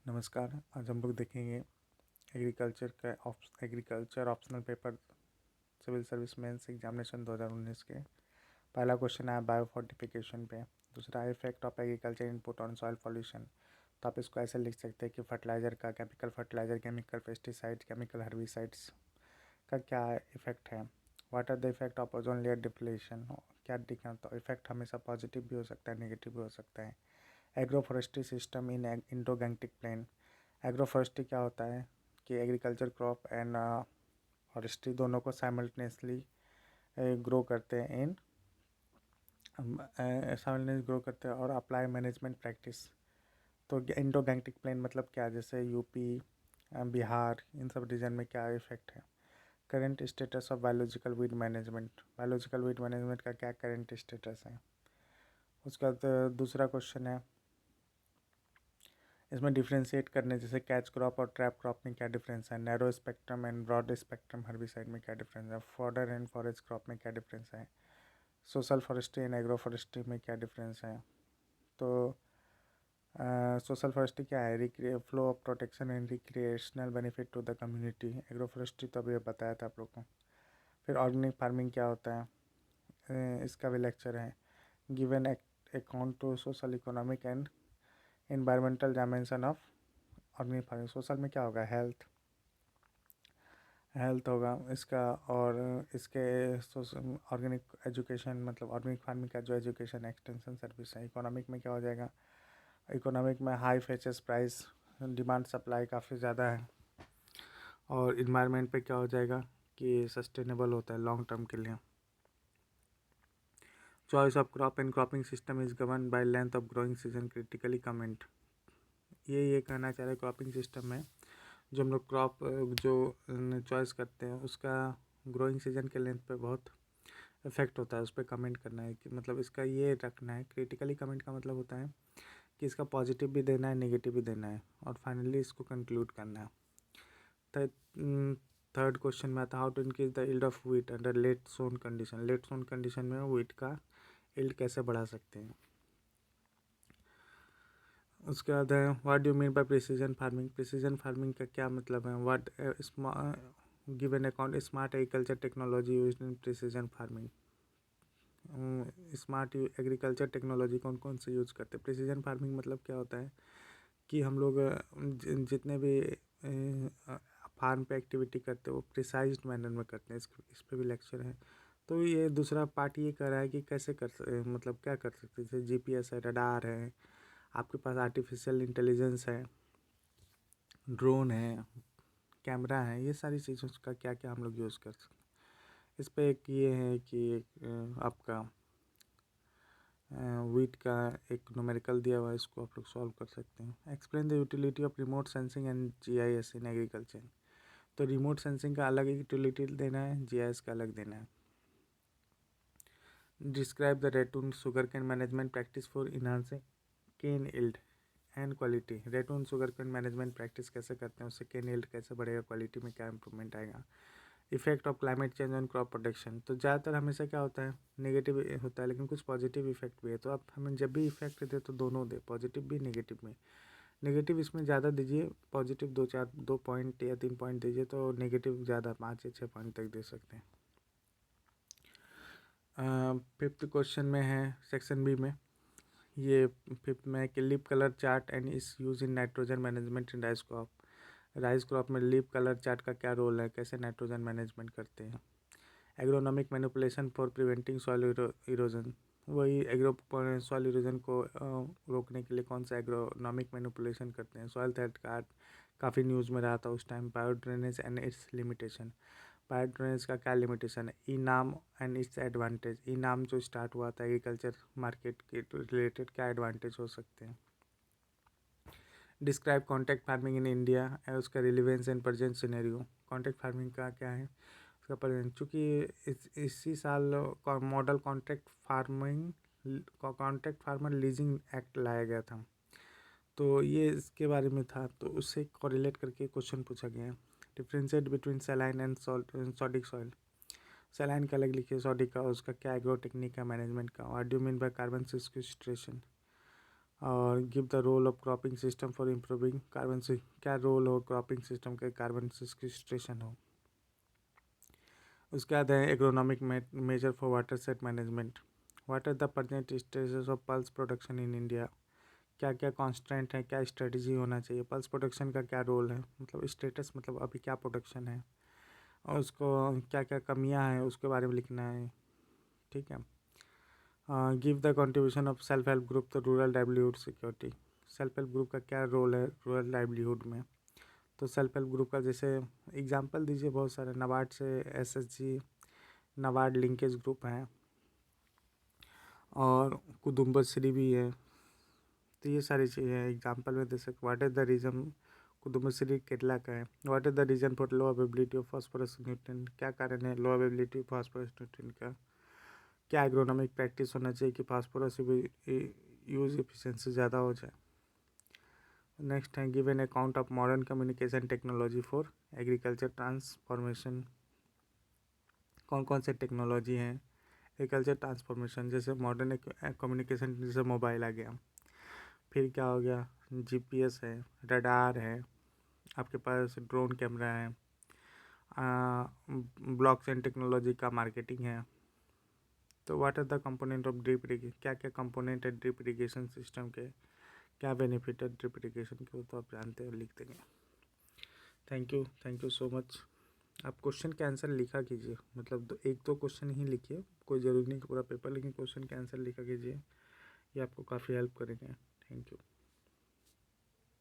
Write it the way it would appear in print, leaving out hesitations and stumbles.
नमस्कार। आज हम लोग देखेंगे agriculture optional paper civil service mains examination 2019 के। पहला क्वेश्चन है बायो फोर्टिफिकेशन पे। दूसरा है effect of agriculture input on soil pollution. तो आप इसको ऐसे लिख सकते हैं कि फर्टिलाइज़र का chemical fertiliser, chemical pesticides, chemical herbicides का क्या इफेक्ट है। What are the effect of ozone layer depletion. क्या दिखा, तो इफेक्ट हमेशा पॉजिटिव भी हो सकता है, नेगेटिव भी हो सकता है। Agroforestry system in Indo Gangetic plain. Agroforestry क्या होता है कि एग्रीकल्चर क्रॉप एंड फॉरेस्ट्री दोनों को साइमल्टेनियसली ग्रो करते हैं ग्रो करते हैं और अप्लाई मैनेजमेंट प्रैक्टिस। तो इंडोगैंक्टिक प्लेन मतलब क्या, जैसे यूपी, बिहार, इन सब रीजन में क्या इफेक्ट है। Current status of biological weed management. Biological weed management का क्या करेंट स्टेटस है। उसका दूसरा क्वेश्चन है, इसमें डिफ्रेंशिएट करने, जैसे कैच क्रॉप और ट्रैप क्रॉप में क्या डिफरेंस है। Narrow spectrum and broad spectrum herbicide में क्या डिफरेंस है। फॉडर एंड फॉरेस्ट क्रॉप में क्या डिफरेंस है। Social forestry and agro forestry में क्या डिफरेंस है। तो सोशल फॉरेस्ट्री क्या है, flow of protection and recreational benefit to the community. Agro forestry तो अभी बताया था आप लोग को। फिर ऑर्गेनिक फार्मिंग क्या होता है, इसका भी लेक्चर है। Given account to social economic and environmental dimension of organic farming. Social में क्या होगा, हेल्थ होगा इसका। और इसके ऑर्गेनिक एजुकेशन मतलब ऑर्गेनिक फार्मिंग का जो एजुकेशन एक्सटेंशन सर्विस है। इकोनॉमिक में क्या हो जाएगा, इकोनॉमिक में high fetches price, demand supply काफ़ी ज़्यादा है। और इन्वायरमेंट पे क्या हो जाएगा कि सस्टेनेबल होता है लॉन्ग टर्म के लिए। Choice of crop and cropping system is govern by length of growing season critically comment. ये कहना चाह रहे क्रॉपिंग सिस्टम में जो हम लोग क्रॉप जो चॉइस करते हैं उसका ग्रोइंग सीजन के लेंथ पे बहुत इफेक्ट होता है। उस पर कमेंट करना है कि मतलब इसका ये रखना है। क्रिटिकली कमेंट का मतलब होता है कि इसका पॉजिटिव भी देना है, नेगेटिव भी देना है, और फाइनली इसको कंक्लूड करना है। थर्ड क्वेश्चन में आता है how to increase the yield of wheat under late sown condition. Late sown condition में व्हीट का यील्ड कैसे बढ़ा सकते हैं। उसके बाद है what do mean by precision farming. Precision farming का क्या मतलब है। What given account smart agriculture technology used in precision farming. Smart agriculture technology कौन कौन से यूज़ करते हैं। प्रिसीजन फार्मिंग मतलब क्या होता है कि हम लोग जितने भी फार्म पे एक्टिविटी करते हैं वो प्रिसाइज्ड मैनर में करते हैं। इस पे भी लेक्चर है। तो ये दूसरा पार्ट ये कर रहा है कि कैसे मतलब क्या कर सकते हैं। जैसे जीपीएस है, रडार है, आपके पास आर्टिफिशियल इंटेलिजेंस है, ड्रोन है, कैमरा है, ये सारी चीज़ों का क्या क्या हम लोग यूज़ कर सकते हैं। इस पे एक ये है कि आपका वीट का एक न्यूमेरिकल दिया हुआ है, इसको आप लोग सॉल्व कर सकते हैं। Explain the utility of remote sensing and GIS in agriculture. तो रिमोट सेंसिंग का अलग यूटिलिटी देना है, जीआईएस का अलग देना है। Describe the ratoon sugarcane management practice for enhancing cane yield and quality. Ratoon sugarcane management practice कैसे करते हैं, उससे केन यील्ड कैसे बढ़ेगा, क्वालिटी में क्या इंप्रूवमेंट आएगा। Effect of climate change on crop production. तो ज़्यादातर हमेशा क्या होता है, नेगेटिव होता है, लेकिन कुछ पॉजिटिव इफेक्ट भी है। तो आप हमें जब भी इफेक्ट दे तो दोनों दे, पॉजिटिव भी नेगेटिव भी। नेगेटिव इसमें ज़्यादा दीजिए, पॉजिटिव 2 पॉइंट या 3 पॉइंट दीजिए, तो नेगेटिव ज़्यादा 5 या 6 पॉइंट तक दे सकते हैं। फिफ्थ क्वेश्चन में है सेक्शन बी में, ये फिफ्थ में है कि leaf colour chart and is use in nitrogen management in rice crop. Rice crop में लीफ कलर चार्ट का क्या रोल है, कैसे नाइट्रोजन मैनेजमेंट करते हैं। Agronomic manipulation for preventing soil erosion. वही सॉइल इरोजन को रोकने के लिए कौन सा एग्रोनॉमिक मैनिपुलेशन करते हैं। सॉइल हेल्थ कार्ड काफ़ी न्यूज़ में रहा था उस time. Bio drainage and it's limitation. Bio drainage का क्या लिमिटेशन है। ई नाम एंड इट्स एडवांटेज। ई नाम जो स्टार्ट हुआ था एग्रीकल्चर मार्केट के रिलेटेड, क्या एडवांटेज हो सकते हैं। Describe contract farming in India और उसका relevance in present scenario. Contract farming का क्या है उसका प्रेजेंट, चूँकि इसी साल model contract farmer leasing act लाया गया था, तो ये इसके बारे में था, तो उससे कोरिलेट करके क्वेश्चन पूछा गया है। Differentiate between saline and sodic soil. Saline का अलग लिखिए, सॉडिक का उसका क्या एग्रो टेक्निक का मैनेजमेंट का। What do mean by carbon sequestration. और give the role of cropping system for improving carbon से क्या रोल हो क्रॉपिंग सिस्टम के कार्बन सिक्वेस्ट्रेशन हो। उसके बाद है agronomic measure for watershed management. What are the present status of pulse production in India. क्या क्या कॉन्स्टेंट है, क्या स्ट्रेटजी होना चाहिए, पल्स प्रोडक्शन का क्या रोल है, मतलब स्टेटस मतलब अभी क्या प्रोडक्शन है और उसको क्या क्या कमियां हैं उसके बारे में लिखना है। ठीक है। Give the contribution of self help group to rural livelihood security. Self help group का क्या रोल है रूरल लाइवलीहुड में। तो सेल्फ हेल्प ग्रुप का जैसे एग्जांपल दीजिए, बहुत सारे नाबार्ड से एसएचजी, नाबार्ड लिंकेज ग्रुप हैं और कुदुम्बश्री भी है। तो ये सारी चीज़ें हैं एग्जांपल में दे सकते। What is the reason, Kudumbashree Kerala का है। What is the reason for low availability of phosphorus nutrient, क्या कारण है लो अवेबिलिटी ऑफ फास्फोरस न्यूट्रिएंट का। क्या एग्रोनॉमिक प्रैक्टिस होना चाहिए कि फास्फोरस यूज एफिशिएंसी ज़्यादा हो जाए। नेक्स्ट है give an account of modern communication technology for agriculture transformation. कौन कौन से टेक्नोलॉजी हैं एग्रीकल्चर ट्रांसफॉर्मेशन, जैसे मॉडर्न कम्युनिकेशन जैसे मोबाइल आ गया, फिर क्या हो गया जीपीएस है, रडार है, आपके पास ड्रोन कैमरा है, ब्लॉकचेन टेक्नोलॉजी का मार्केटिंग है। तो what are the component of drip irrigation, क्या क्या कंपोनेंट है ड्रिप इरिगेशन सिस्टम के, क्या बेनिफिट है ड्रिप इरिगेशन के, तो आप जानते हैं लिख देंगे। Thank you so much. आप क्वेश्चन के आंसर लिखा कीजिए, मतलब एक दो क्वेश्चन ही लिखिए, कोई ज़रूरी नहीं कि पूरा पेपर, लेकिन क्वेश्चन के आंसर लिखा कीजिए, ये आपको काफ़ी हेल्प करेंगे। Thank you.